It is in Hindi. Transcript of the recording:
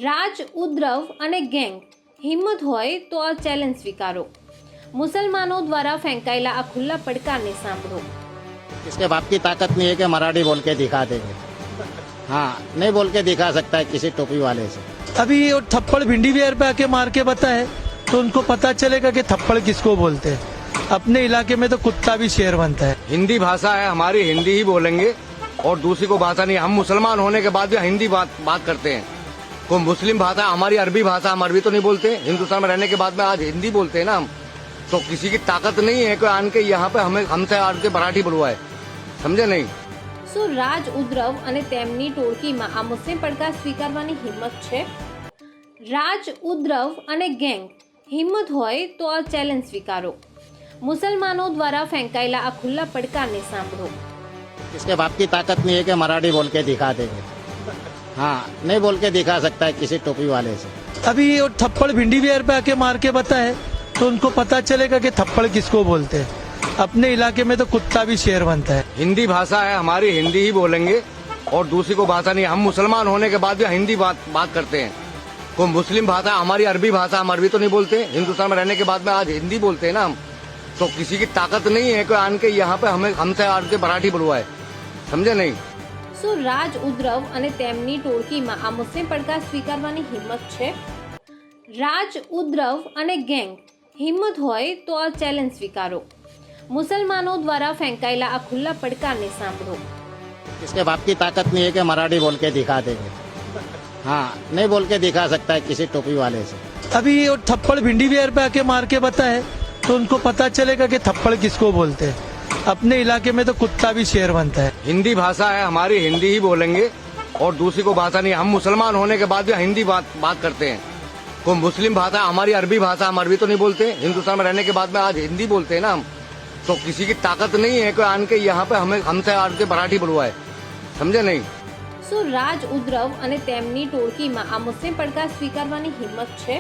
રાજ ઉદ્ધવ અને ગેંગ હિંમત હોય તો આ ચેલેન્જ સ્વીકારો. મુસલમાનો દ્વારા ફેંકાયેલા આ ખુલ્લા પડકારને સાંભળો. इसके बाप की ताकत नहीं है कि मराठी बोल के दिखा देंगे. हाँ, नहीं बोल के दिखा सकता है किसी टोपी वाले से. अभी ये थप्पड़ भिंडी वेयर पे आके मार के बताए तो उनको पता चलेगा कि थप्पड़ किसको बोलते हैं. अपने इलाके में तो कुत्ता भी शेर बनता है. हिंदी भाषा है हमारी, हिंदी ही बोलेंगे और दूसरी को भाषा नहीं. हम मुसलमान होने के बाद भी हिंदी बात करते हैं. कोई मुस्लिम भाषा हमारी अरबी भाषा, हम अरबी तो नहीं बोलते. हिंदुस्तान में रहने के बाद में आज हिंदी बोलते हैं ना हम. तो किसी की ताकत नहीं है कोई आन के यहाँ पे हमें हमसे आड़ के मराठी बोलवाए. समझे नहीं? શું રાજ ઉદ્ધવ અને તેમની ટોળકીમાં આ મુસ્લિમ પડકાર સ્વીકારવાની હિંમત છે? રાજ ઉદ્ધવ અને ગેંગ હિંમત હોય તો આ ચેલેન્જ સ્વીકારો. મુસલમાનો દ્વારા ફેંકાયેલા આ ખુલ્લા પડકારને સાંભળો. इसके बाप की ताकत नहीं है कि मराठी बोल के दिखा देंगे. हाँ, नहीं बोल के दिखा सकता है किसी टोपी वाले से. अभी ये थप्पड़ भिंडी वेयर पे आके मार के बताए तो उनको पता चलेगा कि थप्पड़ किसको बोलते हैं. अपने इलाके में तो कुत्ता भी शेर बनता है. हिंदी भाषा है हमारी, हिंदी ही बोलेंगे और दूसरी को भाषा नहीं. हम मुसलमान होने के बाद भी हिंदी बात करते हैं. कोई मुस्लिम भाषा हमारी अरबी भाषा, हम अरबी तो नहीं बोलते. हिंदुस्तान में रहने के बाद में आज हिंदी बोलते हैं ना हम. तो किसी की ताकत नहीं है कोई आन के यहाँ पे हमें हमसे आड़ के मराठी बोलवाए. समझे नहीं? શું રાજ ઉદ્ધવ અને તેમની ટોળકીમાં આ મુસ્લિમ પડકાર સ્વીકારવાની હિંમત છે? રાજ ઉદ્ધવ અને ગેંગ હિંમત હોય તો આ ચેલેન્જ સ્વીકારો. મુસલમાનો દ્વારા ફેંકાયેલા આ ખુલ્લા પડકારને સાંભળો. इसके बाप की ताकत नहीं है कि मराठी बोल के दिखा देंगे. हाँ, नहीं बोल के दिखा सकता है किसी टोपी वाले से. अभी ये थप्पड़ भिंडी वेयर पे आके मार के बताए तो उनको पता चलेगा कि थप्पड़ किसको बोलते हैं. अपने इलाके में तो कुत्ता भी शेर बनता है. हिंदी भाषा है हमारी, हिंदी ही बोलेंगे और दूसरी को भाषा नहीं. हम मुसलमान होने के बाद भी हिंदी बात करते हैं. कोई मुस्लिम भाषा हमारी अरबी भाषा, हम अरबी तो नहीं बोलते. हिंदुस्तान में रहने के बाद में आज हिंदी बोलते हैं ना हम. तो किसी की ताकत नहीं है कोई आन के यहाँ पे हमें हमसे आड़ के मराठी बोलवाए. समझे नहीं? શું રાજ ઉદ્ધવ અને તેમની ટોળકીમાં આ મુસ્લિમ પડકાર સ્વીકારવાની હિંમત છે?